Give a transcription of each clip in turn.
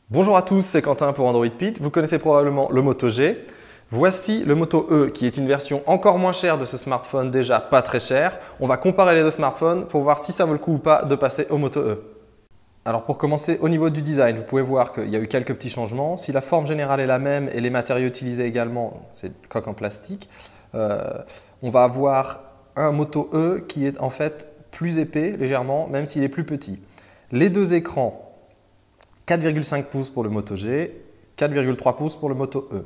Bonjour à tous, c'est Quentin pour Android Pete. Vous connaissez probablement le Moto G. Voici le Moto E qui est une version encore moins chère de ce smartphone, déjà pas très cher. On va comparer les deux smartphones pour voir si ça vaut le coup ou pas de passer au Moto E. Alors pour commencer, au niveau du design, vous pouvez voir qu'il y a eu quelques petits changements. Si la forme générale est la même et les matériaux utilisés également, c'est une coque en plastique, on va avoir un Moto E qui est en fait plus épais légèrement, même s'il est plus petit. Les deux écrans, 4,5 pouces pour le Moto G, 4,3 pouces pour le Moto E.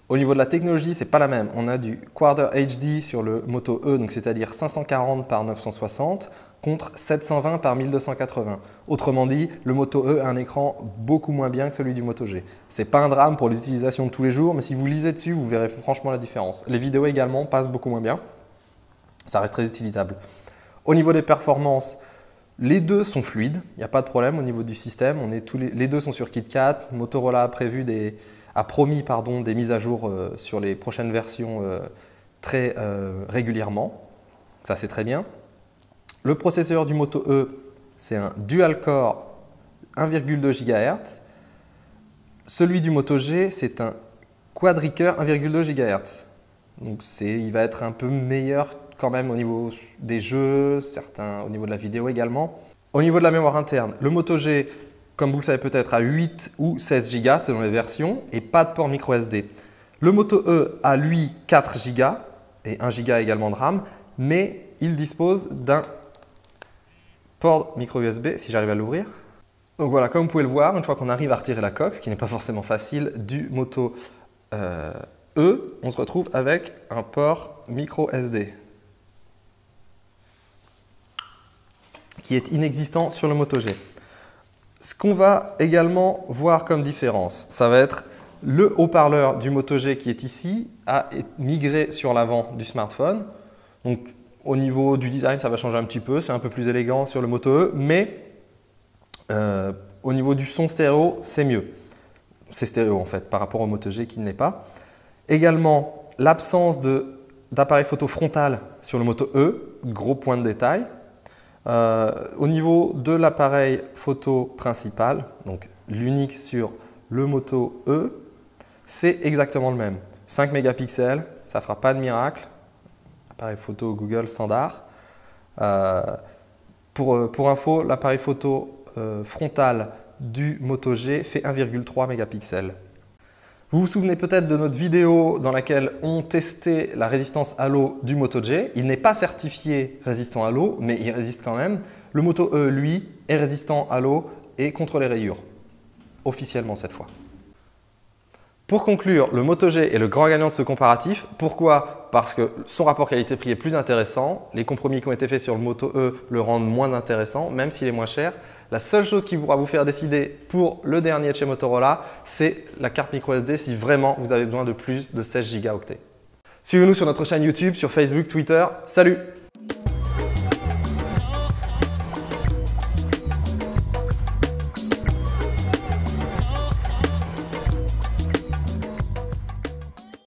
Au niveau de la technologie, ce n'est pas la même. On a du Quarter HD sur le Moto E, donc c'est-à-dire 540 par 960 contre 720 par 1280. Autrement dit, le Moto E a un écran beaucoup moins bien que celui du Moto G. Ce n'est pas un drame pour l'utilisation de tous les jours, mais si vous lisez dessus, vous verrez franchement la différence. Les vidéos également passent beaucoup moins bien. Ça reste très utilisable. Au niveau des performances, les deux sont fluides, il n'y a pas de problème au niveau du système. Les deux sont sur KitKat. Motorola a promis des mises à jour sur les prochaines versions très régulièrement. Ça, c'est très bien. Le processeur du Moto E, c'est un dual-core 1,2 GHz. Celui du Moto G, c'est un quadricœur 1,2 GHz. Donc, il va être un peu meilleur quand même au niveau des jeux, certains au niveau de la vidéo également. Au niveau de la mémoire interne, le Moto G, comme vous le savez peut-être, a 8 ou 16 Go selon les versions et pas de port micro SD. Le Moto E a lui 4 Go et 1 Go également de RAM, mais il dispose d'un port micro USB si j'arrive à l'ouvrir. Donc voilà, comme vous pouvez le voir, une fois qu'on arrive à retirer la coque, ce qui n'est pas forcément facile, du Moto E, on se retrouve avec un port micro SD. Qui est inexistant sur le Moto G. Ce qu'on va également voir comme différence, ça va être le haut-parleur du Moto G qui est ici, a migré sur l'avant du smartphone. Donc au niveau du design, ça va changer un petit peu, c'est un peu plus élégant sur le Moto E, mais au niveau du son stéréo, c'est mieux. C'est stéréo en fait par rapport au Moto G qui ne l'est pas. Également, l'absence d'appareil photo frontal sur le Moto E, gros point de détail. Au niveau de l'appareil photo principal, donc l'unique sur le Moto E, c'est exactement le même. 5 mégapixels, ça ne fera pas de miracle. Appareil photo Google standard. Pour info, l'appareil photo frontal du Moto G fait 1,3 mégapixels. Vous vous souvenez peut-être de notre vidéo dans laquelle on testait la résistance à l'eau du Moto G. Il n'est pas certifié résistant à l'eau, mais il résiste quand même. Le Moto E, lui, est résistant à l'eau et contre les rayures, officiellement cette fois. Pour conclure, le Moto G est le grand gagnant de ce comparatif. Pourquoi? Parce que son rapport qualité-prix est plus intéressant. Les compromis qui ont été faits sur le Moto E le rendent moins intéressant, même s'il est moins cher. La seule chose qui pourra vous faire décider pour le dernier de chez Motorola, c'est la carte microSD si vraiment vous avez besoin de plus de 16 Go. Suivez-nous sur notre chaîne YouTube, sur Facebook, Twitter. Salut!